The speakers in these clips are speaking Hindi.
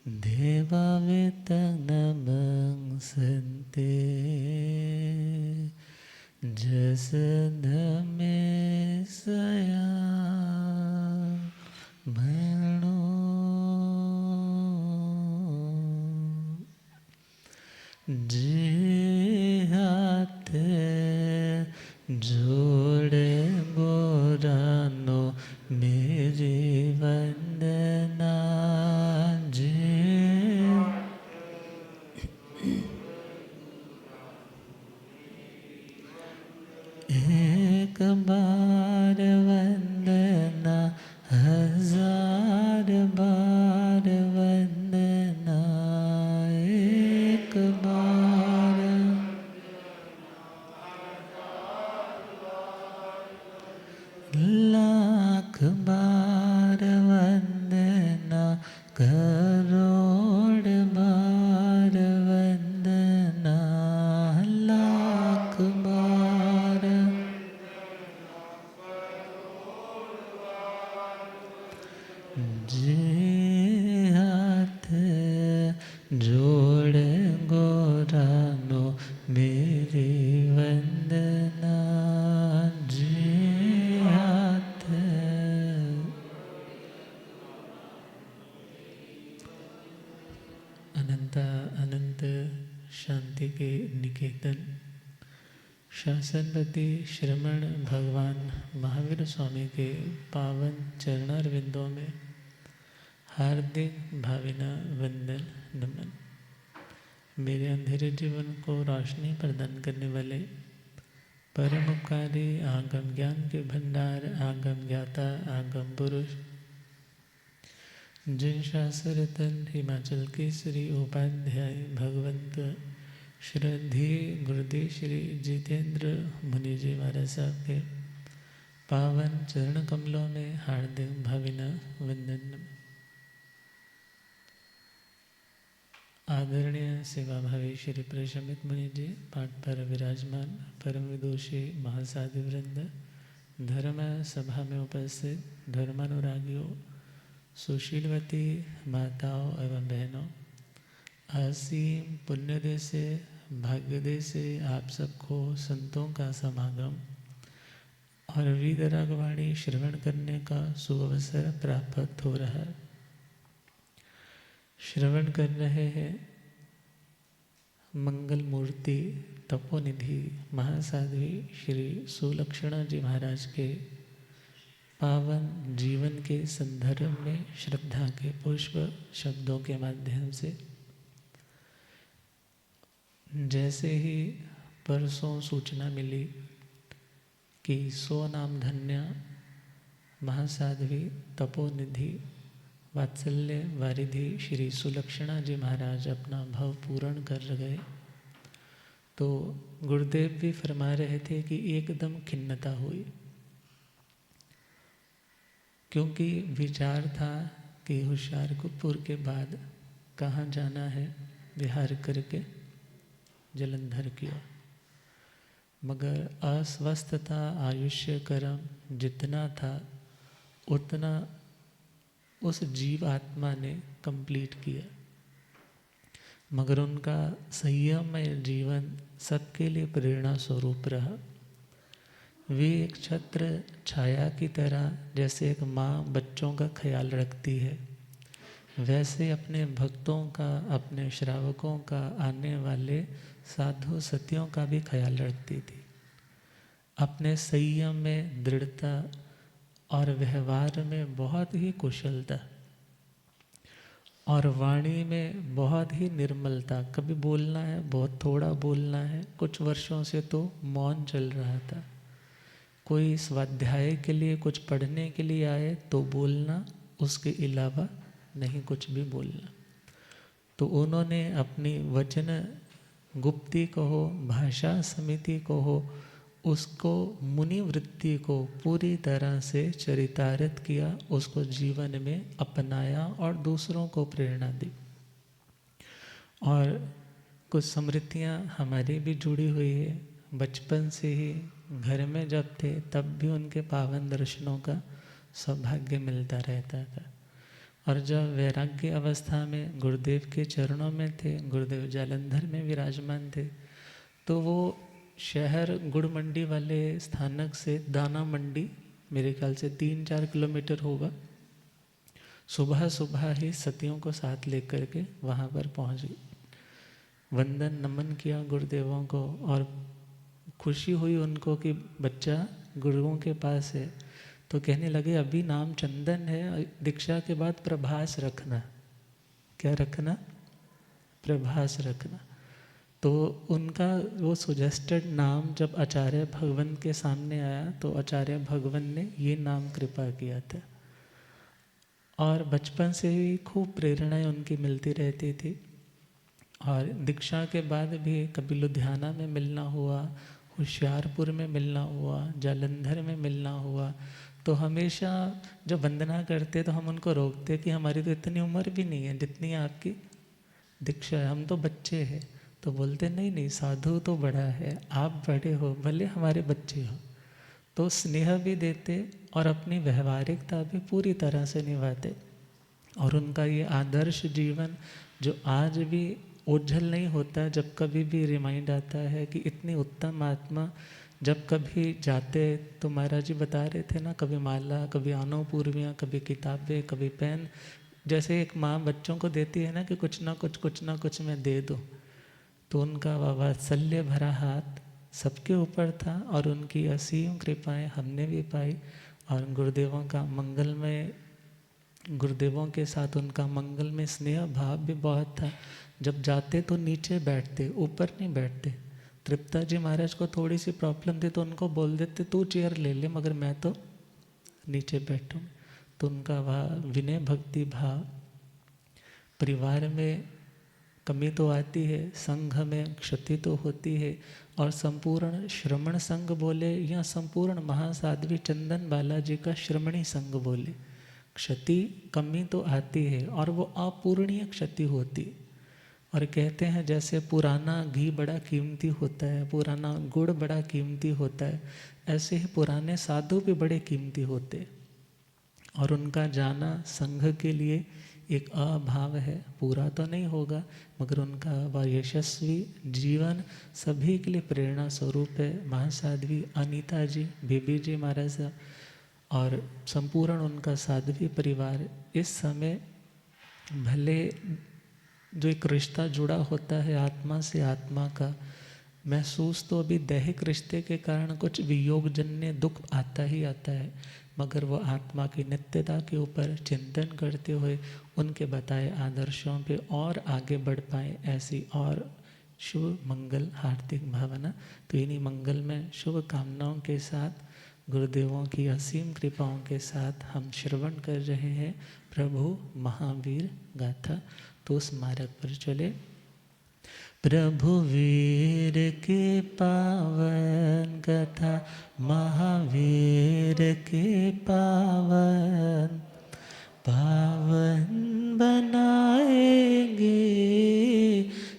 देवावेतनमंसन्ते जसधमे सया मरणो जे हाथ जोड़े बोरानो मेरी वंदना जे एक बार वंदना हजार बार वंदना एक बार लाख बार वंदना करोड़ बार वंदना लाख बार जे हाथ जोड़ गोरानो मेरी वंदना जे हाथ अनंत अनंत शांति के निकेतन शासनपति श्रमण भगवान महावीर स्वामी के पावन चरणारविंदों में हार्दिक भावना वंदन नमन। मेरे अंधेरे जीवन को रोशनी प्रदान करने वाले परम उपकारी आगम ज्ञान के भंडार आगम ज्ञाता आगम पुरुष जिन शास्त्र रतन हिमाचल के श्री उपाध्याय भगवंत श्रद्धेय गुरुदेव श्री जितेंद्र मुनि जी महाराज साहब के पावन चरण कमलों में हार्दिक भावना वंदन। आदरणीय सेवा भावी श्री प्रशमित मुनि जी पाठ पर विराजमान परम विदुषी महासाधु वृंद, धर्म सभा में उपस्थित धर्मानुरागियों, सुशीलवती माताओं एवं बहनों, असीम पुण्यदय से भाग्यदय से आप सबको संतों का समागम और वीतरागवाणी श्रवण करने का सुअवसर प्राप्त हो रहा है। श्रवण कर रहे हैं मंगल मूर्ति तपोनिधि महासाध्वी श्री सुलक्षणा जी महाराज के पावन जीवन के संदर्भ में श्रद्धा के पुष्प शब्दों के माध्यम से। जैसे ही परसों सूचना मिली कि 100 नाम धन्य महासाध्वी तपोनिधि वात्सल्य वारिधि श्री सुलक्षणा जी महाराज अपना भाव पूर्ण कर गए, तो गुरुदेव भी फरमा रहे थे कि एकदम खिन्नता हुई, क्योंकि विचार था कि होशियारपुर के बाद कहाँ जाना है, विहार करके जलंधर की ओर। मगर अस्वस्थता आयुष्य कर्म जितना था उतना उस जीव आत्मा ने कंप्लीट किया, मगर उनका संयममय जीवन सबके लिए प्रेरणा स्वरूप रहा। वे एक छत्र छाया की तरह, जैसे एक माँ बच्चों का ख्याल रखती है, वैसे अपने भक्तों का, अपने श्रावकों का, आने वाले साधु सतियों का भी ख्याल रखती थी। अपने संयम में दृढ़ता और व्यवहार में बहुत ही कुशलता और वाणी में बहुत ही निर्मलता। कभी बोलना है, बहुत थोड़ा बोलना है। कुछ वर्षों से तो मौन चल रहा था। कोई स्वाध्याय के लिए, कुछ पढ़ने के लिए आए तो बोलना, उसके अलावा नहीं कुछ भी बोलना। तो उन्होंने अपनी वचन गुप्ती को हो, भाषा समिति को हो, उसको मुनि वृत्ति को पूरी तरह से चरितार्थ किया, उसको जीवन में अपनाया और दूसरों को प्रेरणा दी। और कुछ स्मृतियाँ हमारी भी जुड़ी हुई है। बचपन से ही घर में जब थे तब भी उनके पावन दर्शनों का सौभाग्य मिलता रहता था। और जब वैराग्य अवस्था में गुरुदेव के चरणों में थे, गुरुदेव जालंधर में विराजमान थे, तो वो शहर गुड़ मंडी वाले स्थानक से दाना मंडी मेरे ख्याल से 3-4 किलोमीटर होगा, सुबह सुबह ही सतियों को साथ लेकर के वहाँ पर पहुँच गए। वंदन नमन किया गुरुदेवों को और खुशी हुई उनको कि बच्चा गुरुओं के पास है। तो कहने लगे अभी नाम चंदन है, दीक्षा के बाद प्रभास रखना। क्या रखना? प्रभास रखना। तो उनका वो सजेस्टेड नाम जब आचार्य भगवन के सामने आया तो आचार्य भगवन ने ये नाम कृपा किया था। और बचपन से ही खूब प्रेरणाएं उनकी मिलती रहती थी। और दीक्षा के बाद भी कभी लुधियाना में मिलना हुआ, होशियारपुर में मिलना हुआ, जालंधर में मिलना हुआ, तो हमेशा जब वंदना करते तो हम उनको रोकते कि हमारी तो इतनी उम्र भी नहीं है जितनी आपकी दीक्षा है, हम तो बच्चे हैं। तो बोलते नहीं नहीं, साधु तो बड़ा है, आप बड़े हो, भले हमारे बच्चे हो। तो स्नेह भी देते और अपनी व्यवहारिकता भी पूरी तरह से निभाते। और उनका ये आदर्श जीवन जो आज भी ओझल नहीं होता, जब कभी भी रिमाइंड आता है कि इतनी उत्तम आत्मा जब कभी जाते, तो महाराज जी बता रहे थे ना, कभी माला, कभी आनो पूर्वियाँ, कभी किताबें, कभी पेन, जैसे एक माँ बच्चों को देती है ना कि कुछ ना कुछ मैं दे दूँ, तो उनका वात्सल्य भरा हाथ सबके ऊपर था और उनकी असीम कृपाएं हमने भी पाई। और गुरुदेवों का मंगलमय, गुरुदेवों के साथ उनका मंगलमय स्नेह भाव भी बहुत था। जब जाते तो नीचे बैठते, ऊपर नहीं बैठते। तृप्ता जी महाराज को थोड़ी सी प्रॉब्लम थी तो उनको बोल देते तू चेयर ले ले, मगर मैं तो नीचे बैठूँ। तो उनका वह विनय भक्ति भाव, परिवार में कमी तो आती है, संघ में क्षति तो होती है, और संपूर्ण श्रमण संघ बोले या संपूर्ण महासाध्वी चंदन बालाजी का श्रमणी संघ बोले, क्षति कमी तो आती है और वो अपूर्णीय क्षति होती। और कहते हैं जैसे पुराना घी बड़ा कीमती होता है, पुराना गुड़ बड़ा कीमती होता है, ऐसे ही पुराने साधु भी बड़े कीमती होते। और उनका जाना संघ के लिए एक अभाव है, पूरा तो नहीं होगा, मगर उनका वह यशस्वी जीवन सभी के लिए प्रेरणा स्वरूप है। महासाध्वी अनीता जी, बीबी जी महाराज और संपूर्ण उनका साध्वी परिवार इस समय भले जो एक रिश्ता जुड़ा होता है आत्मा से आत्मा का, महसूस तो अभी दैहिक रिश्ते के कारण कुछ वियोगजन्य दुख आता ही आता है, मगर वो आत्मा की नित्यता के ऊपर चिंतन करते हुए उनके बताए आदर्शों पे और आगे बढ़ पाए, ऐसी और शुभ मंगल हार्दिक भावना। तो इन्हीं मंगल में शुभ कामनाओं के साथ, गुरुदेवों की असीम कृपाओं के साथ हम श्रवण कर रहे हैं प्रभु महावीर गाथा। तो उस मार्ग पर चले। प्रभु वीर के पावन कथा, महावीर के पावन, पावन बनाएंगे,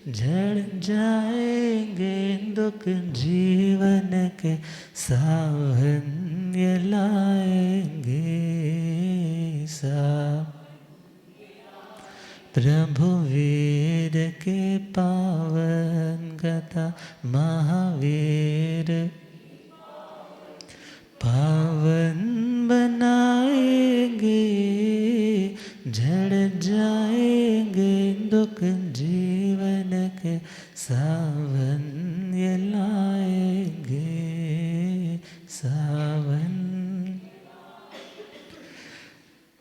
झड़ जाएंगे दुख जीवन के, सावन्य लाएंगे सा। प्रभु वीर के पावन कथा, महावीर पावन बनाएंगे, झड़ जाएंगे दुख जीवन के, सावन्य लाएंगे सावन।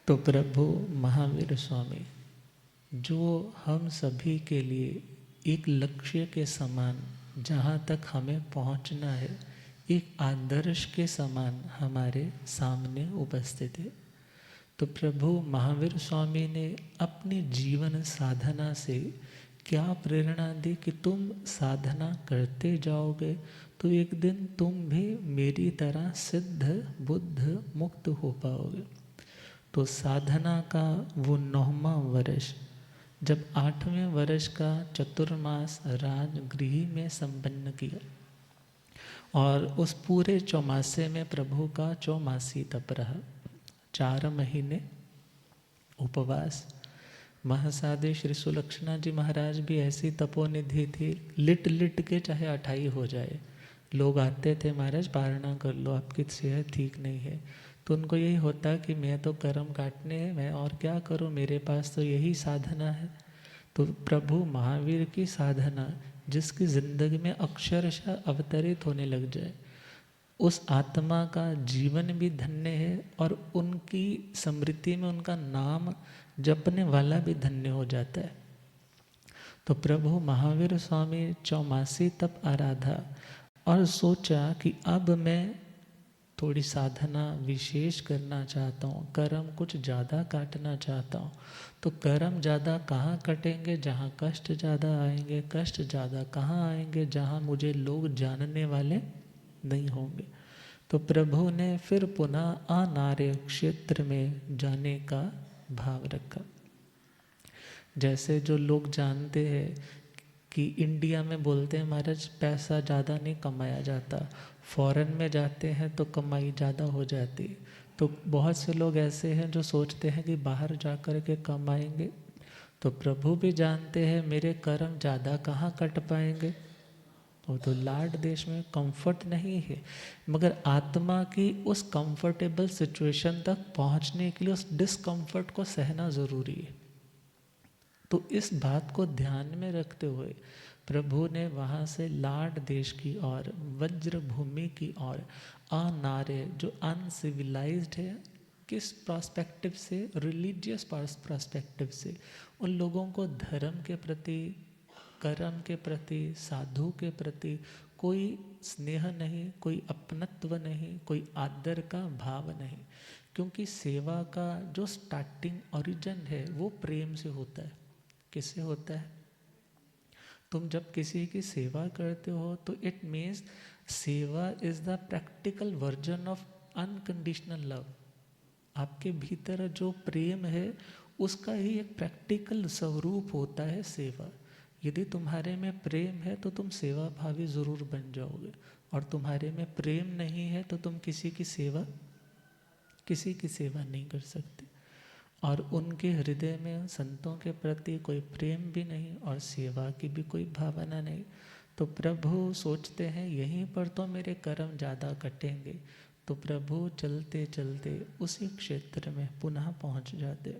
तो प्रभु महावीर स्वामी जो हम सभी के लिए एक लक्ष्य के समान, जहाँ तक हमें पहुँचना है, एक आदर्श के समान हमारे सामने उपस्थित है। तो प्रभु महावीर स्वामी ने अपनी जीवन साधना से क्या प्रेरणा दी कि तुम साधना करते जाओगे तो एक दिन तुम भी मेरी तरह सिद्ध बुद्ध मुक्त हो पाओगे। तो साधना का वो 9वां वर्ष, जब 8वें वर्ष का चतुर्मास राजगृह में संपन्न किया, और उस पूरे चौमासे में प्रभु का चौमासी तप रहा, 4 महीने उपवास। महासाध्य श्री सुलक्षणा जी महाराज भी ऐसी तपोनिधि थी, लिट लिट के चाहे अठाई हो जाए, लोग आते थे, महाराज पारणा कर लो, आपकी सेहत ठीक नहीं है। तो उनको यही होता कि मैं तो कर्म काटने हैं, मैं और क्या करूं, मेरे पास तो यही साधना है। तो प्रभु महावीर की साधना जिसकी ज़िंदगी में अक्षरशः अवतरित होने लग जाए, उस आत्मा का जीवन भी धन्य है और उनकी स्मृति में उनका नाम जपने वाला भी धन्य हो जाता है। तो प्रभु महावीर स्वामी चौमासी तप आराधा और सोचा कि अब मैं थोड़ी साधना विशेष करना चाहता हूँ, कर्म कुछ ज़्यादा काटना चाहता हूँ। तो कर्म ज़्यादा कहाँ कटेंगे, जहाँ कष्ट ज़्यादा आएंगे। कष्ट ज़्यादा कहाँ आएंगे, जहाँ मुझे लोग जानने वाले नहीं होंगे। तो प्रभु ने फिर पुनः अनार्य क्षेत्र में जाने का भाव रखा। जैसे जो लोग जानते हैं कि इंडिया में बोलते हैं महाराज पैसा ज़्यादा नहीं कमाया जाता, फॉरेन में जाते हैं तो कमाई ज़्यादा हो जाती। तो बहुत से लोग ऐसे हैं जो सोचते हैं कि बाहर जा कर के कमाएंगे। तो प्रभु भी जानते हैं मेरे कर्म ज़्यादा कहाँ कट पाएंगे, वो तो लाड देश में कंफर्ट नहीं है। मगर आत्मा की उस कंफर्टेबल सिचुएशन तक पहुंचने के लिए उस डिस्कम्फर्ट को सहना ज़रूरी है। तो इस बात को ध्यान में रखते हुए प्रभु ने वहाँ से लाड देश की ओर, वज्र भूमि की ओर, अनार्य जो अनसिविलाइज्ड है, किस पर्सपेक्टिव से, रिलीजियस पर्सपेक्टिव से, उन लोगों को धर्म के प्रति, कर्म के प्रति, साधु के प्रति कोई स्नेह नहीं, कोई अपनत्व नहीं, कोई आदर का भाव नहीं। क्योंकि सेवा का जो स्टार्टिंग ओरिजिन है वो प्रेम से होता है। किससे होता है? तुम जब किसी की सेवा करते हो तो इट मीन्स सेवा is the practical version of unconditional love. आपके भीतर जो प्रेम है उसका ही एक प्रैक्टिकल स्वरूप होता है सेवा। यदि तुम्हारे में प्रेम है तो तुम सेवा भावी जरूर बन जाओगे, और तुम्हारे में प्रेम नहीं है तो तुम किसी की सेवा नहीं कर सकते। और उनके हृदय में संतों के प्रति कोई प्रेम भी नहीं और सेवा की भी कोई भावना नहीं। तो प्रभु सोचते हैं यहीं पर तो मेरे कर्म ज़्यादा कटेंगे। तो प्रभु चलते चलते उसी क्षेत्र में पुनः पहुंच जाते।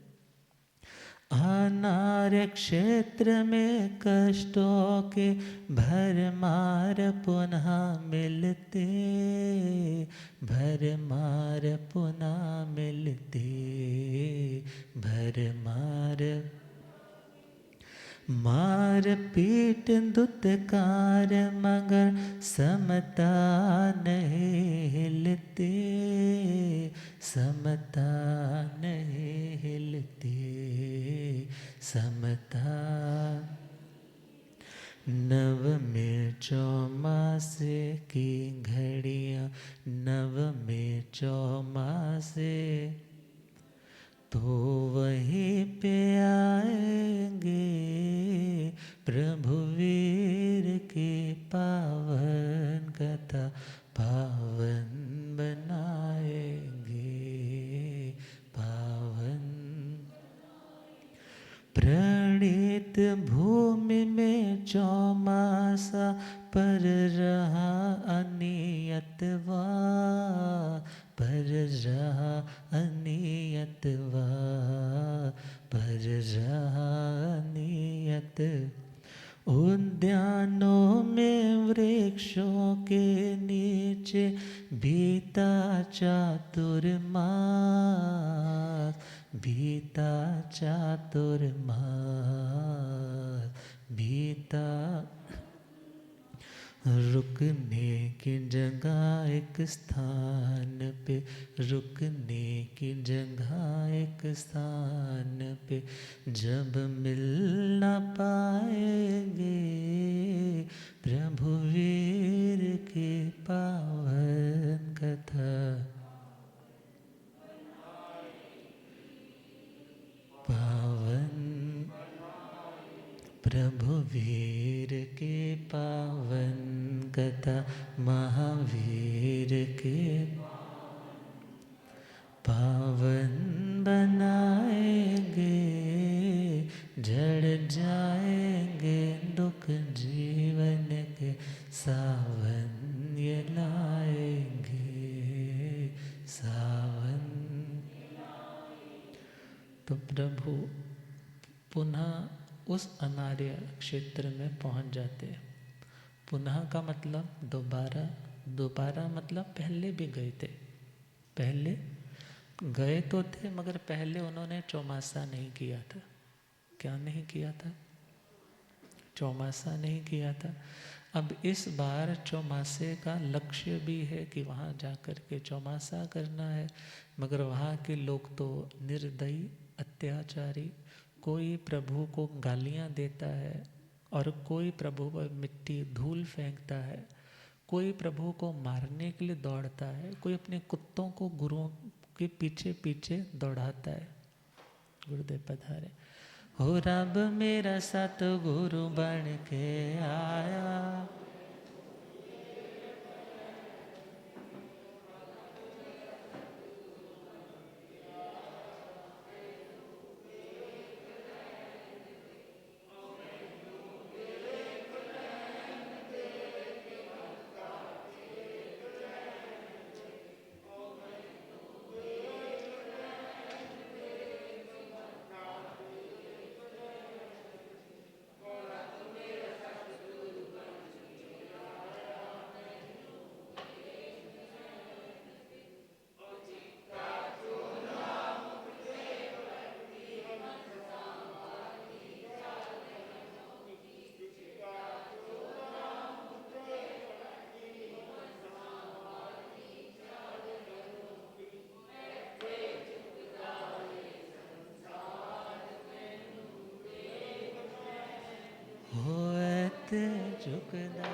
अनार्य क्षेत्र में कष्टों के भरमार पुनः मिलते, भरमार पुनः मिलते, भरमार मार पीट दुत्कार मगर समता नहीं हिलते, समता नहीं हिलते, समता। नव में चौमासे की घड़ियाँ, नव में चौमासे तो वहीं पे आएंगे, प्रभु वीर की पावन कथा पावन बनाएंगे, पावन। प्रणीत भूमि में चौमासा पर रहा अनियतवा, पर रहा अनियतवा, पर रहा अनियत। उद्यानों में वृक्षों के नीचे बीता चातुर्मास, बीता चातुर्मास, बीता। रुकने की जगह एक स्थान पे, रुकने की जगह एक स्थान पे, जब मिल न पाएंगे प्रभु वीर की पावन कथा, पावन प्रभु वीर के पावन कथा, महावीर के पावन बनाएंगे। झड़ जाएंगे दुख जीवन के, सावन ये लाएंगे सावन। तो प्रभु पुनः उस अनार्य क्षेत्र में पहुंच जाते हैं। पुनः का मतलब दोबारा, दोबारा मतलब पहले भी गए थे। पहले गए तो थे मगर पहले उन्होंने चौमासा नहीं किया था। क्या नहीं किया था? चौमासा नहीं किया था। अब इस बार चौमासे का लक्ष्य भी है कि वहाँ जाकर के चौमासा करना है, मगर वहाँ के लोग तो निर्दयी, अत्याचारी, कोई प्रभु को गालियाँ देता है और कोई प्रभु पर मिट्टी धूल फेंकता है, कोई प्रभु को मारने के लिए दौड़ता है, कोई अपने कुत्तों को गुरुओं के पीछे पीछे दौड़ाता है। गुरुदेव पधारे। हो रब मेरा सतगुरु बन के आया, होते झुकदा,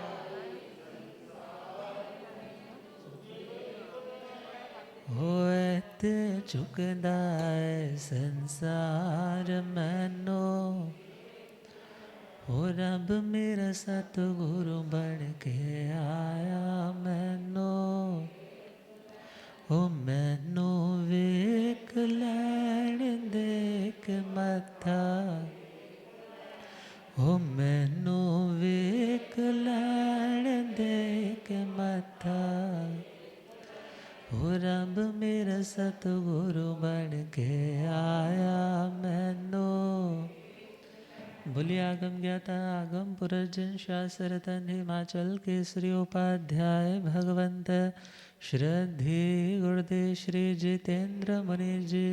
होते झुकदा संसार मैनो, हो रब मेरा सतगुरु बन के आया मैनो, हो मैनो वेख लैण देख मथा, हो मैनो वेख लैण देख मथा, हो रब मेरा सतगुरु बन के आया मैनो। बोलिए आगम ज्ञाता आगम पुरजन शास्त्रतन हिमाचल केसरी उपाध्याय भगवंत श्रद्धे गुरुदेव श्री जितेंद्र मुनि जी।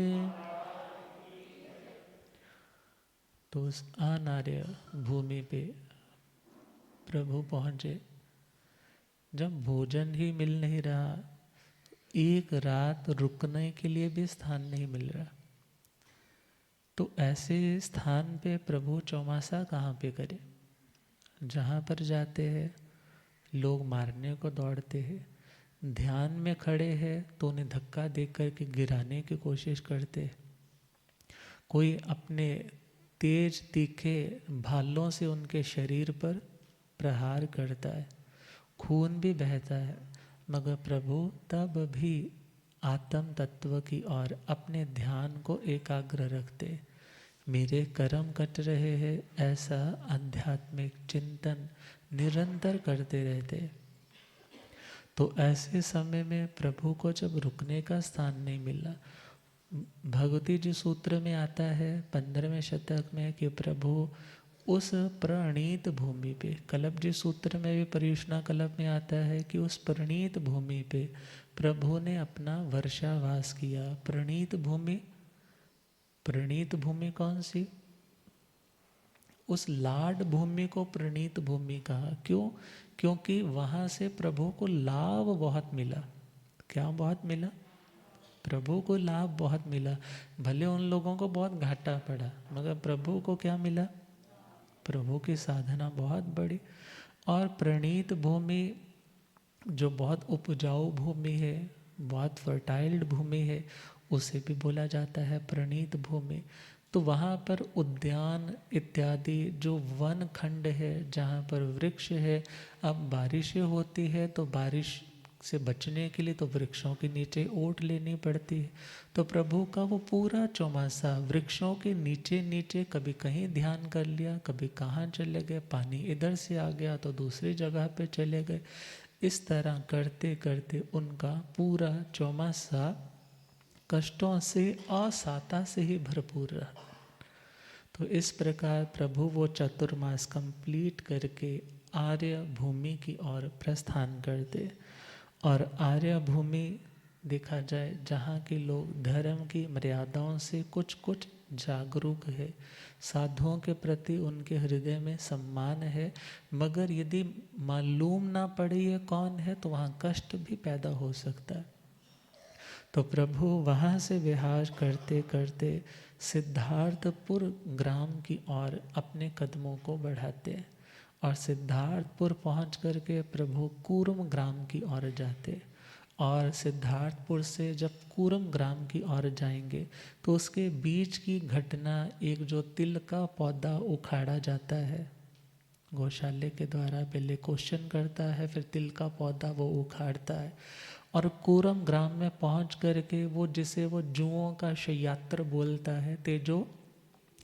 तो उस अनार्य भूमि पे प्रभु पहुँचे। जब भोजन ही मिल नहीं रहा, एक रात रुकने के लिए भी स्थान नहीं मिल रहा, तो ऐसे स्थान पे प्रभु चौमासा कहाँ पे करे? जहाँ पर जाते हैं लोग मारने को दौड़ते हैं, ध्यान में खड़े हैं तो उन्हें धक्का दे करके गिराने की कोशिश करते हैं, कोई अपने तेज तीखे भालों से उनके शरीर पर प्रहार करता है, खून भी बहता है, मगर प्रभु तब भी आत्म तत्व की ओर अपने ध्यान को एकाग्र रखते। मेरे कर्म कट रहे हैं ऐसा आध्यात्मिक चिंतन निरंतर करते रहते। तो ऐसे समय में प्रभु को जब रुकने का स्थान नहीं मिला, भगवती जी सूत्र में आता है 15वें शतक में कि प्रभु उस प्रणीत भूमि पे, कल्प जी सूत्र में भी पर्युषणा कल्प में आता है कि उस प्रणीत भूमि पे प्रभु ने अपना वर्षावास किया। प्रणीत भूमि, प्रणीत भूमि कौन सी? उस लाड भूमि को प्रणीत भूमि कहा। क्यों? क्योंकि वहाँ से प्रभु को लाभ बहुत मिला। क्या बहुत मिला? प्रभु को लाभ बहुत मिला। भले उन लोगों को बहुत घाटा पड़ा, मगर प्रभु को क्या मिला? प्रभु की साधना बहुत बड़ी। और प्रणीत भूमि जो बहुत उपजाऊ भूमि है, बहुत फर्टाइल्ड भूमि है, उसे भी बोला जाता है प्रणीत भूमि। तो वहाँ पर उद्यान इत्यादि जो वन खंड है, जहाँ पर वृक्ष है, अब बारिशें होती है तो बारिश से बचने के लिए तो वृक्षों के नीचे ओट लेनी पड़ती है। तो प्रभु का वो पूरा चौमासा वृक्षों के नीचे नीचे, कभी कहीं ध्यान कर लिया, कभी कहाँ चले गए, पानी इधर से आ गया तो दूसरी जगह पे चले गए। इस तरह करते करते उनका पूरा चौमासा कष्टों से असाता से ही भरपूर रहा। तो इस प्रकार प्रभु वो चतुर्मास कंप्लीट करके आर्य भूमि की ओर प्रस्थान करते। और आर्य भूमि देखा जाए जहाँ के लोग धर्म की मर्यादाओं से कुछ कुछ जागरूक है, साधुओं के प्रति उनके हृदय में सम्मान है, मगर यदि मालूम ना पड़े ये कौन है तो वहाँ कष्ट भी पैदा हो सकता है। तो प्रभु वहाँ से विहार करते करते सिद्धार्थपुर ग्राम की ओर अपने कदमों को बढ़ाते और सिद्धार्थपुर पहुँच करके प्रभु कूर्म ग्राम की ओर जाते। और सिद्धार्थपुर से जब कूर्म ग्राम की ओर जाएंगे तो उसके बीच की घटना, एक जो तिल का पौधा उखाड़ा जाता है, गौशाले के द्वारा पहले क्वेश्चन करता है, फिर तिल का पौधा वो उखाड़ता है और कूर्म ग्राम में पहुंच करके वो जिसे वो जुओं का शयात्र बोलता है, तेजो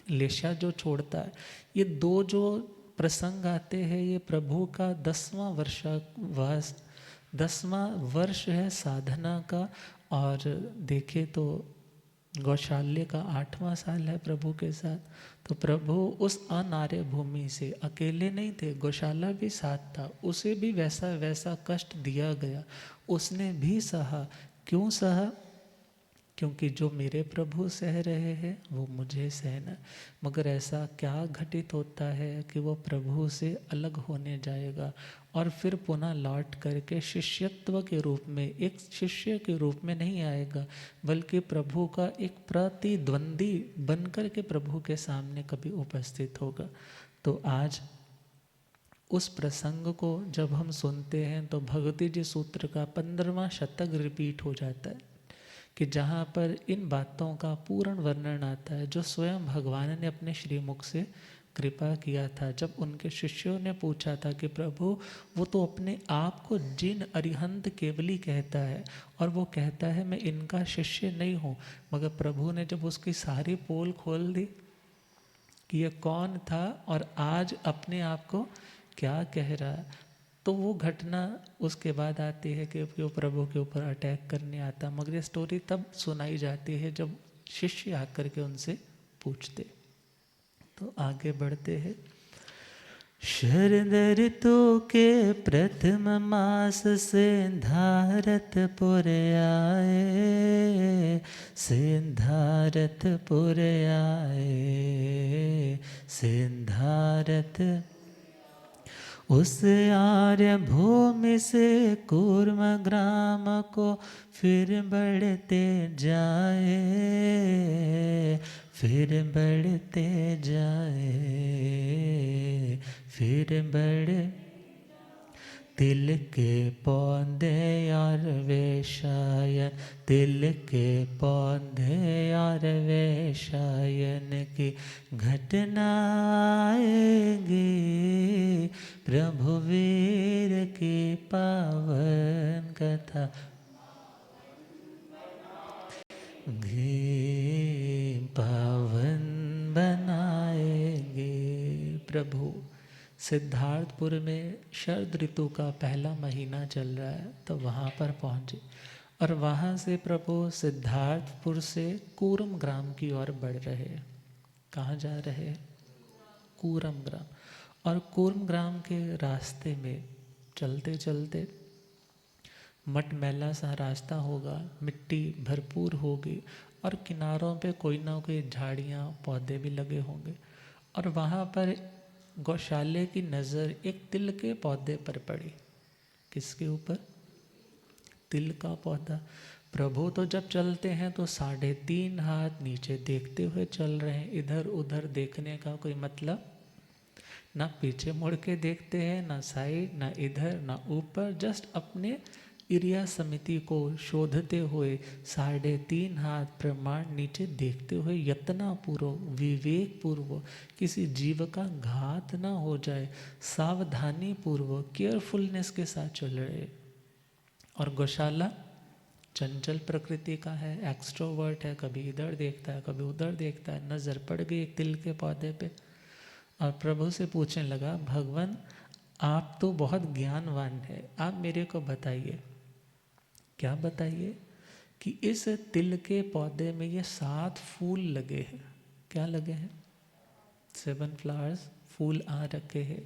लेशा जो छोड़ता है। ये दो जो प्रसंग आते हैं ये प्रभु का 10वां वर्ष है साधना का। और देखे तो गौशाल्य का 8वां साल है प्रभु के साथ। तो प्रभु उस अनार्य भूमि से अकेले नहीं थे, गौशाला भी साथ था, उसे भी वैसा वैसा कष्ट दिया गया, उसने भी सहा। क्यों सहा? क्योंकि जो मेरे प्रभु सह रहे हैं वो मुझे सहना। मगर ऐसा क्या घटित होता है कि वो प्रभु से अलग होने जाएगा और फिर पुनः लौट करके शिष्यत्व के रूप में, एक शिष्य के रूप में नहीं आएगा, बल्कि प्रभु का एक प्रतिद्वंदी बनकर के प्रभु के सामने कभी उपस्थित होगा। तो आज उस प्रसंग को जब हम सुनते हैं तो भगवती जी सूत्र का 15वां शतक रिपीट हो जाता है कि जहाँ पर इन बातों का पूर्ण वर्णन आता है जो स्वयं भगवान ने अपने श्रीमुख से कृपा किया था। जब उनके शिष्यों ने पूछा था कि प्रभु वो तो अपने आप को जिन अरिहंत केवली कहता है और वो कहता है मैं इनका शिष्य नहीं हूँ, मगर प्रभु ने जब उसकी सारी पोल खोल दी कि ये कौन था और आज अपने आप को क्या कह रहा है, तो वो घटना उसके बाद आती है कि वो प्रभु के ऊपर अटैक करने आता। मगर ये स्टोरी तब सुनाई जाती है जब शिष्य आकर के उनसे पूछते। तो आगे बढ़ते हैं। शरद ऋतु के प्रथम मास सिद्धार्थपुर आए, सिद्धार्थपुर आए, सिद्धार्थ उस आर्य भूमि से कूर्म ग्राम को फिर बढ़ते जाए, फिर बढ़ते जाए, फिर बढ़े तिल के पौधे और वेशायन, तिल के पौधे और वेशायन की घटना आएगी, प्रभु वीर की पावन कथा घी पावन बनाएंगे। प्रभु सिद्धार्थपुर में शरद ऋतु का पहला महीना चल रहा है, तो वहाँ पर पहुँचे और वहाँ से प्रभु सिद्धार्थपुर से कूर्म ग्राम की ओर बढ़ रहे हैं। कहाँ जा रहे हैं? कूर्म ग्राम। और कूर्म ग्राम के रास्ते में चलते चलते मटमैला सा रास्ता होगा, मिट्टी भरपूर होगी और किनारों पे कोई ना कोई झाड़ियाँ पौधे भी लगे होंगे। और वहाँ पर गौशाले की नज़र एक तिल के पौधे पर पड़ी। किसके ऊपर? तिल का पौधा। प्रभु तो जब चलते हैं तो 3.5 हाथ नीचे देखते हुए चल रहे हैं। इधर उधर देखने का कोई मतलब ना, पीछे मुड़ के देखते हैं ना साइड, ना इधर ना ऊपर, जस्ट अपने इरिया समिति को शोधते हुए 3.5 हाथ प्रमाण नीचे देखते हुए यत्नापूर्वक, विवेक पूर्वक, किसी जीव का घात ना हो जाए, सावधानी पूर्वक, केयरफुलनेस के साथ चल रहे। और गौशाला चंचल प्रकृति का है, एक्सट्रोवर्ट है, कभी इधर देखता है कभी उधर देखता है। नज़र पड़ गई एक तिल के पौधे पे और प्रभु से पूछने लगा, भगवान आप तो बहुत ज्ञानवान है, आप मेरे को बताइए, क्या बताइए कि इस तिल के पौधे में ये 7 फूल लगे हैं। क्या लगे हैं? 7 फ्लावर्स, फूल आ रखे हैं।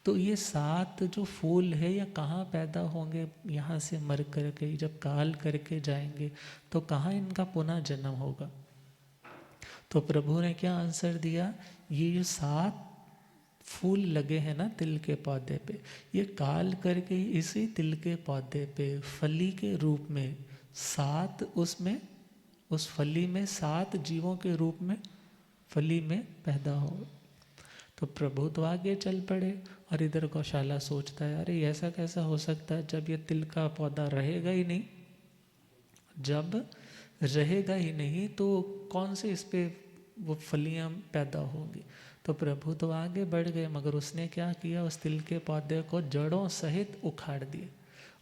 तो ये 7 जो फूल है ये कहाँ पैदा होंगे? यहाँ से मर करके जब काल करके जाएंगे तो कहाँ इनका पुनः जन्म होगा? तो प्रभु ने क्या आंसर दिया, ये जो 7 फूल लगे हैं ना तिल के पौधे पे, ये काल करके इसी तिल के पौधे पे फली के रूप में 7 उसमें उस फली में 7 जीवों के रूप में फली में पैदा हो। तो प्रभु तो आगे चल पड़े और इधर गौशाला सोचता है, अरे ऐसा कैसा हो सकता है जब ये तिल का पौधा रहेगा ही नहीं, जब रहेगा ही नहीं तो कौन से इस पे वो फलियां पैदा होंगी। तो प्रभु तो आगे बढ़ गए मगर उसने क्या किया, उस तिल के पौधे को जड़ों सहित उखाड़ दिए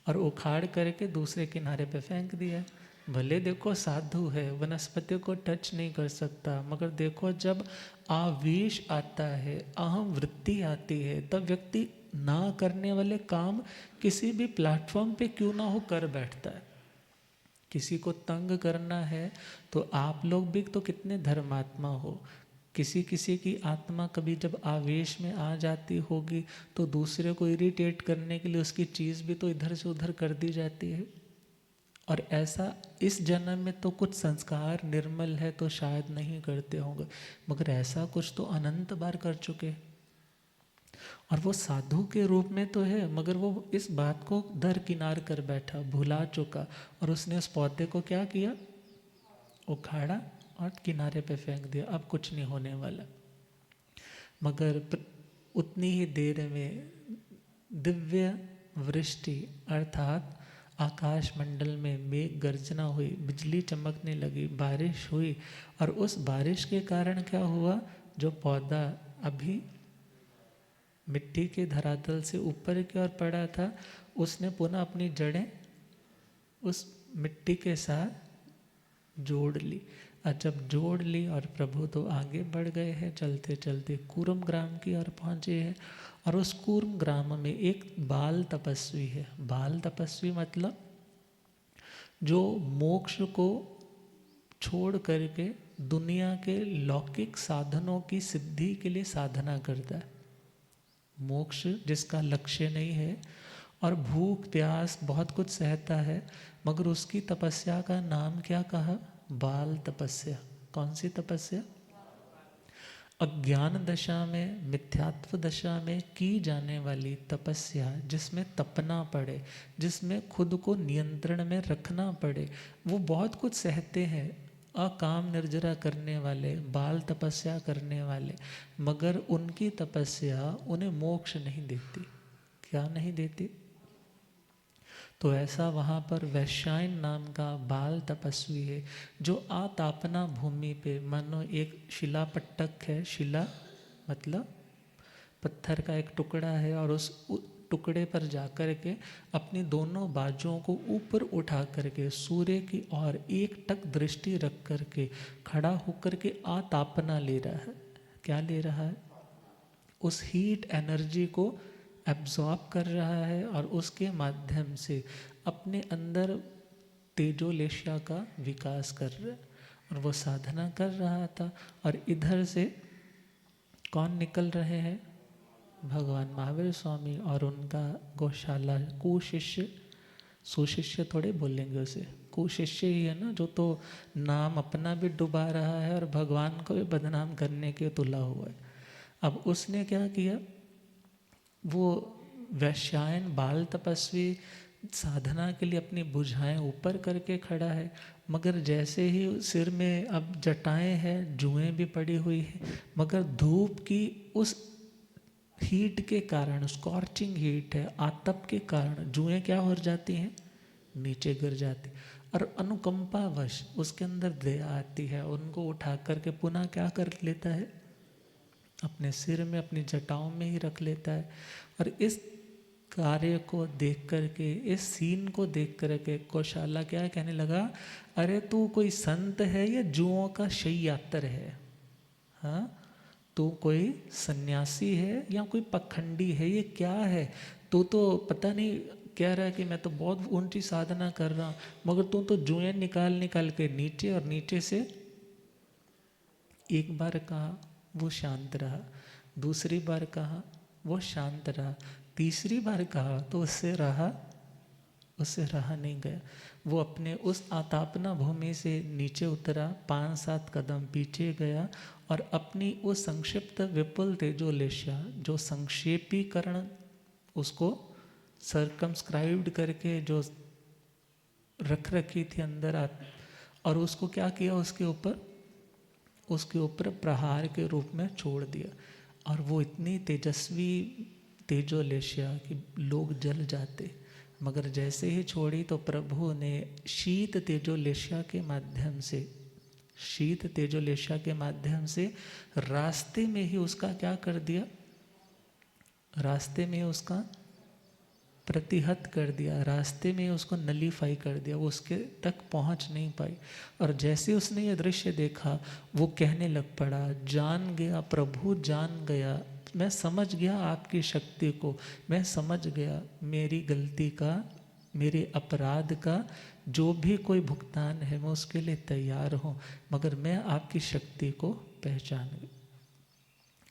और उखाड़ करके दूसरे किनारे पे फेंक दिया। भले देखो साधु है, वनस्पति को टच नहीं कर सकता, मगर देखो जब आवेश आता है, अहम वृत्ति आती है, तब व्यक्ति ना करने वाले काम किसी भी प्लेटफॉर्म पे क्यों ना हो कर बैठता है। किसी को तंग करना है तो आप लोग भी तो कितने धर्मात्मा हो, किसी किसी की आत्मा कभी जब आवेश में आ जाती होगी तो दूसरे को इरिटेट करने के लिए उसकी चीज़ भी तो इधर से उधर कर दी जाती है। और ऐसा इस जन्म में तो कुछ संस्कार निर्मल है तो शायद नहीं करते होंगे, मगर ऐसा कुछ तो अनंत बार कर चुके। और वो साधु के रूप में तो है मगर वो इस बात को दरकिनार कर बैठा, भुला चुका, और उसने उस पौधे को क्या किया, उखाड़ा और किनारे पे फेंक दिया, अब कुछ नहीं होने वाला। मगर उतनी ही देर में दिव्य वृष्टि अर्थात आकाश मंडल में मेघ गर्जना हुई, बिजली चमकने लगी, बारिश हुई, और उस बारिश के कारण क्या हुआ, जो पौधा अभी मिट्टी के धरातल से ऊपर की ओर पड़ा था उसने पुनः अपनी जड़ें उस मिट्टी के साथ जोड़ ली। और जब जोड़ ली और प्रभु तो आगे बढ़ गए हैं, चलते चलते कूर्म ग्राम की ओर पहुँचे हैं। और उस कूर्म ग्राम में एक बाल तपस्वी है। बाल तपस्वी मतलब जो मोक्ष को छोड़ करके दुनिया के लौकिक साधनों की सिद्धि के लिए साधना करता है। मोक्ष जिसका लक्ष्य नहीं है और भूख प्यास बहुत कुछ सहता है, मगर उसकी तपस्या का नाम क्या कहा, बाल तपस्या। कौन सी तपस्या? अज्ञान दशा में, मिथ्यात्व दशा में की जाने वाली तपस्या, जिसमें तपना पड़े, जिसमें खुद को नियंत्रण में रखना पड़े। वो बहुत कुछ सहते हैं, अकाम निर्जरा करने वाले, बाल तपस्या करने वाले, मगर उनकी तपस्या उन्हें मोक्ष नहीं देती। क्या नहीं देती? तो ऐसा वहाँ पर वैश्यायन नाम का बाल तपस्वी है जो आतापना भूमि पे, मानो एक शिला पट्टक है, शिला मतलब पत्थर का एक टुकड़ा है, और उस टुकड़े पर जाकर के अपनी दोनों बाजुओं को ऊपर उठा करके सूर्य की ओर एक टक दृष्टि रख करके खड़ा होकर के आतापना ले रहा है। क्या ले रहा है? उस हीट एनर्जी को एब्जॉर्ब कर रहा है और उसके माध्यम से अपने अंदर तेजोलेशिया का विकास कर रहा है। और वो साधना कर रहा था और इधर से कौन निकल रहे हैं? भगवान महावीर स्वामी और उनका गौशाला कुशिष्य, सुशिष्य थोड़े बोलेंगे उसे, कुशिष्य ही है ना, जो तो नाम अपना भी डुबा रहा है और भगवान को भी बदनाम करने के तुला हुआ है। अब उसने क्या किया, वो वैश्यायन बाल तपस्वी साधना के लिए अपनी भुजाएं ऊपर करके खड़ा है, मगर जैसे ही सिर में अब जटाएं हैं, जुएं भी पड़ी हुई है, मगर धूप की उस हीट के कारण, स्कॉर्चिंग हीट है, आतप के कारण जुएं क्या हो जाती हैं, नीचे गिर जाती। और अनुकंपावश उसके अंदर दया आती है, उनको उठा करके पुनः क्या कर लेता है, अपने सिर में, अपनी जटाओं में ही रख लेता है। और इस कार्य को देख करके, इस सीन को देख करके कौशल्या क्या कहने लगा, अरे तू कोई संत है या जुओं का शय्यातर है? हाँ, तू कोई सन्यासी है या कोई पखंडी है? ये क्या है? तू तो पता नहीं कह रहा है कि मैं तो बहुत ऊंची साधना कर रहा हूँ, मगर तू तो जुएं निकाल निकाल के नीचे, और नीचे से एक बार कहा वो शांत रहा, दूसरी बार कहा वो शांत रहा, तीसरी बार कहा तो उससे रहा नहीं गया। वो अपने उस आतापना भूमि से नीचे उतरा, 5-7 कदम पीछे गया और अपनी उस संक्षिप्त विपुल तेजोलेशा, जो संक्षेपीकरण, उसको सर्कमस्क्राइब्ड करके जो रख रखी थी अंदर, और उसको क्या किया, उसके ऊपर प्रहार के रूप में छोड़ दिया। और वो इतनी तेजस्वी तेजोलेशा कि लोग जल जाते, मगर जैसे ही छोड़ी तो प्रभु ने शीत तेजोलेशा के माध्यम से रास्ते में ही उसका क्या कर दिया, रास्ते में उसका प्रतिहत कर दिया, रास्ते में उसको नलीफाई कर दिया, वो उसके तक पहुंच नहीं पाई। और जैसे उसने ये दृश्य देखा, वो कहने लग पड़ा, जान गया प्रभु, जान गया, मैं समझ गया आपकी शक्ति को, मैं समझ गया मेरी गलती का, मेरे अपराध का जो भी कोई भुगतान है मैं उसके लिए तैयार हूँ, मगर मैं आपकी शक्ति को पहचान गया।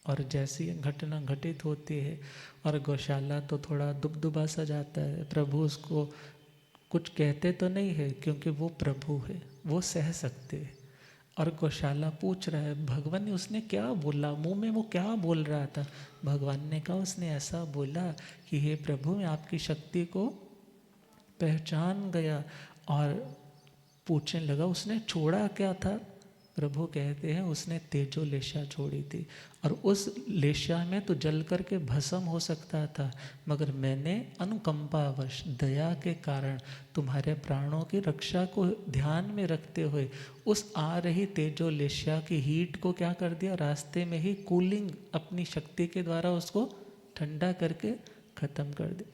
और जैसी ये घटना घटित होती है और गौशाला तो थोड़ा दुबदुबा सा जाता है, प्रभु उसको कुछ कहते तो नहीं है क्योंकि वो प्रभु है, वो सह सकते हैं। और गौशाला पूछ रहा है, भगवान ने उसने क्या बोला, मुंह में वो क्या बोल रहा था? भगवान ने कहा उसने ऐसा बोला कि हे प्रभु, मैं आपकी शक्ति को पहचान गया। और पूछने लगा उसने छोड़ा क्या था? प्रभु कहते हैं उसने तेजो लेशा छोड़ी थी, और उस लेशा में तो जल करके भस्म हो सकता था, मगर मैंने अनुकंपावश, दया के कारण, तुम्हारे प्राणों की रक्षा को ध्यान में रखते हुए उस आ रही तेजो लेशा की हीट को क्या कर दिया, रास्ते में ही कूलिंग अपनी शक्ति के द्वारा उसको ठंडा करके ख़त्म कर दिया।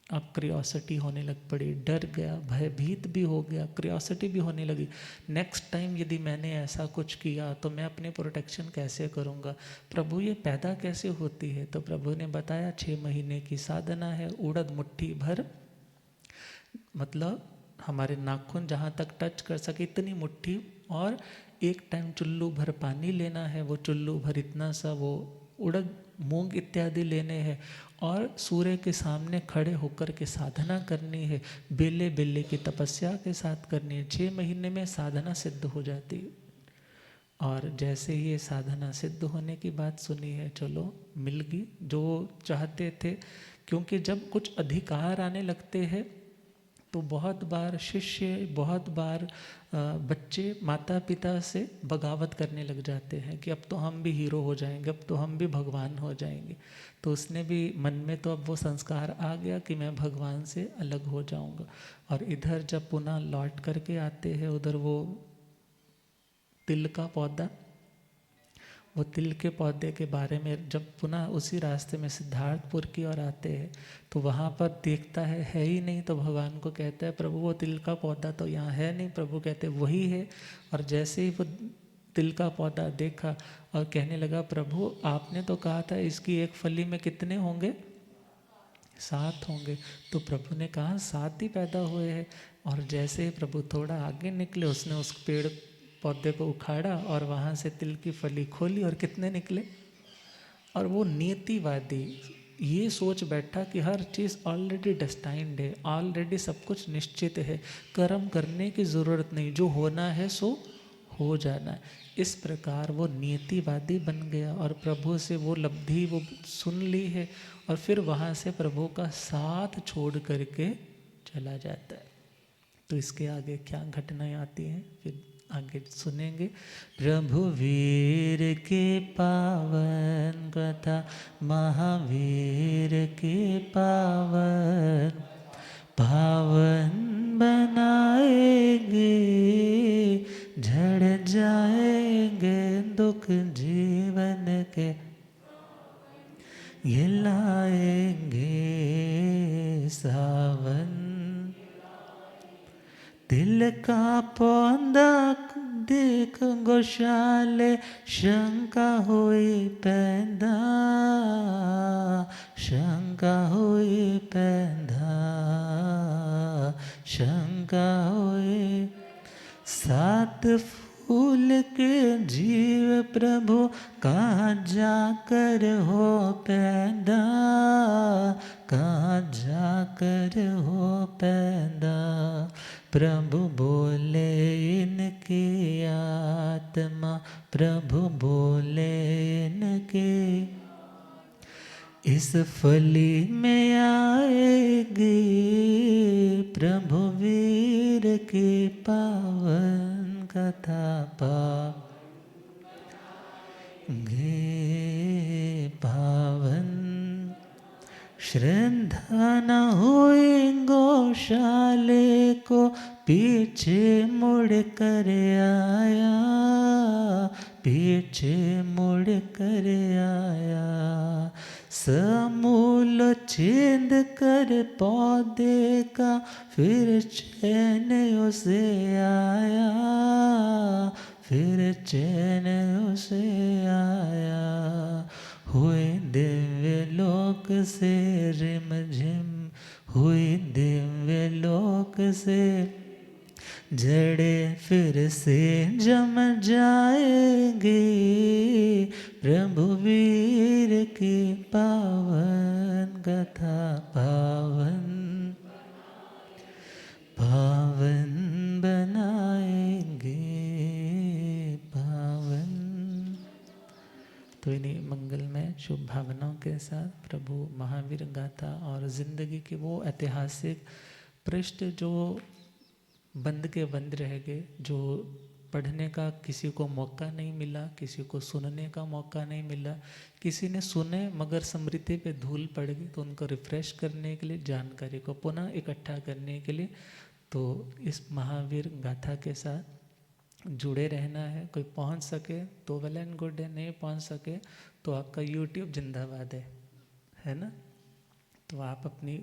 अब क्रियोसिटी होने लग पड़ी, डर गया, भयभीत भी हो गया, क्रियोसिटी भी होने लगी। नेक्स्ट टाइम यदि मैंने ऐसा कुछ किया तो मैं अपने प्रोटेक्शन कैसे करूँगा? प्रभु ये पैदा कैसे होती है? तो प्रभु ने बताया 6 महीने की साधना है, उड़द मुट्ठी भर, मतलब हमारे नाखून जहाँ तक टच कर सके इतनी मुट्ठी, और एक टाइम चुल्लू भर पानी लेना है, वो चुल्लू भर इतना सा वो उड़द मूंग इत्यादि लेने हैं, और सूर्य के सामने खड़े होकर के साधना करनी है, बेले बेले की तपस्या के साथ करनी है। 6 महीने में साधना सिद्ध हो जाती है। और जैसे ही ये साधना सिद्ध होने की बात सुनी है, चलो मिल गई जो चाहते थे। क्योंकि जब कुछ अधिकार आने लगते हैं तो बहुत बार शिष्य, बहुत बार बच्चे माता पिता से बगावत करने लग जाते हैं कि अब तो हम भी हीरो हो जाएंगे, अब तो हम भी भगवान हो जाएंगे। तो उसने भी मन में तो अब वो संस्कार आ गया कि मैं भगवान से अलग हो जाऊंगा। और इधर जब पुनः लौट करके आते हैं, उधर वो तिल का पौधा, वो तिल के पौधे के बारे में जब पुनः उसी रास्ते में सिद्धार्थपुर की ओर आते हैं तो वहाँ पर देखता है ही नहीं, तो भगवान को कहता है प्रभु वो तिल का पौधा तो यहाँ है नहीं। प्रभु कहते वही है। और जैसे ही वो तिल का पौधा देखा और कहने लगा प्रभु आपने तो कहा था इसकी एक फली में कितने होंगे? 7 होंगे। तो प्रभु ने कहा 7 ही पैदा हुए हैं। और जैसे ही प्रभु थोड़ा आगे निकले, उसने उस पेड़ पौधे को उखाड़ा और वहाँ से तिल की फली खोली और कितने निकले? और वो नीतिवादी ये सोच बैठा कि हर चीज़ ऑलरेडी डेस्टाइंड है, ऑलरेडी सब कुछ निश्चित है, कर्म करने की ज़रूरत नहीं, जो होना है सो हो जाना है। इस प्रकार वो नीतिवादी बन गया और प्रभु से वो लब्धि वो सुन ली है, और फिर वहाँ से प्रभु का साथ छोड़ करके चला जाता है। तो इसके आगे क्या घटनाएं आती हैं फिर आगे सुनेंगे। प्रभु वीर के पावन कथा, महावीर के पावन पावन बनाएंगे, झड़ जाएंगे दुख जीवन के, ये लाएंगे सावन दिल का पौधा देख गौशाले शंका हुई पैदा, शंका हुई पैदा, शंका हुई। सात फूल के जीव प्रभु कहाँ जाकर हो पैदा, कहाँ जाकर हो पैदा। प्रभु बोले इनकी आत्मा, प्रभु बोले इनकी इस फली में आएगी, प्रभु वीर की पावन कथा पाएंगे पावन। श्रद्धा न हुई गौशाले को पीछे मुड़ कर आया, पीछे मुड़ कर आया। समूल छेद कर पौधे का फिर चैन उसे आया, फिर चैन उसे आया। हुए दिव्य लोक से रिमझिम, हुई दिव्य लोक से जड़े फिर से जम जाएंगे, प्रभु वीर की पावन कथा पावन पावन बनाएंगे पावन। तो इन्हीं मंगलमय शुभ भावनाओं के साथ प्रभु महावीर गाथा और जिंदगी के वो ऐतिहासिक पृष्ठ जो बंद के बंद रह गए, जो पढ़ने का किसी को मौका नहीं मिला, किसी को सुनने का मौका नहीं मिला, किसी ने सुने मगर स्मृति पे धूल पड़ गई, तो उनको रिफ्रेश करने के लिए, जानकारी को पुनः इकट्ठा करने के लिए तो इस महावीर गाथा के साथ जुड़े रहना है। कोई पहुंच सके तो वेल एंड गुड है, नहीं पहुंच सके तो आपका यूट्यूब जिंदाबाद है ना। तो आप अपनी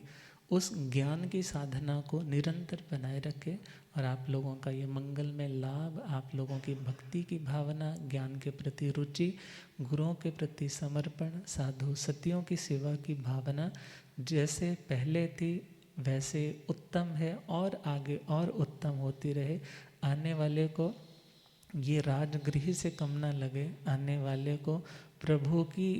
उस ज्ञान की साधना को निरंतर बनाए रखें और आप लोगों का ये मंगलमय लाभ, आप लोगों की भक्ति की भावना, ज्ञान के प्रति रुचि, गुरुओं के प्रति समर्पण, साधु सतियों की सेवा की भावना जैसे पहले थी वैसे उत्तम है और आगे और उत्तम होती रहे। आने वाले को ये राजगृह से कम ना लगे, आने वाले को प्रभु की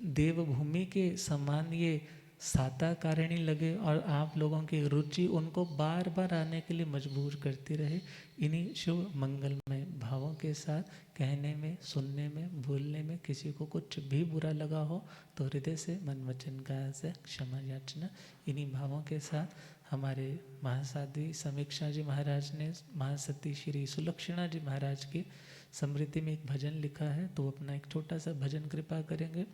देवभूमि के समान ये साताकारणी लगे और आप लोगों की रुचि उनको बार बार आने के लिए मजबूर करती रहे। इन्हीं शुभ मंगलमय भावों के साथ कहने में, सुनने में, बोलने में किसी को कुछ भी बुरा लगा हो तो हृदय से, मन वचन काया से क्षमा याचना। इन्हीं भावों के साथ हमारे महासाध्वी समीक्षा जी महाराज ने महासती श्री सुलक्षणा जी महाराज की स्मृति में एक भजन लिखा है, तो अपना एक छोटा सा भजन कृपा करेंगे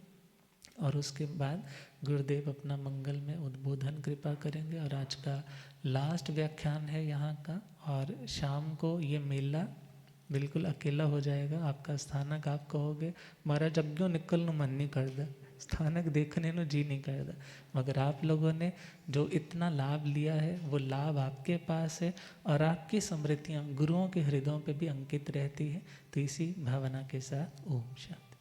और उसके बाद गुरुदेव अपना मंगल में उद्बोधन कृपा करेंगे। और आज का लास्ट व्याख्यान है यहाँ का, और शाम को ये मेला बिल्कुल अकेला हो जाएगा। आपका स्थानक आप कहोगे महाराज अग्यों निकलने मन नहीं करता, स्थानक देखने नो जी नहीं करता, मगर आप लोगों ने जो इतना लाभ लिया है वो लाभ आपके पास है और आपकी स्मृतियाँ गुरुओं के हृदयों पे भी अंकित रहती है। तो इसी भावना के साथ ओम शांति।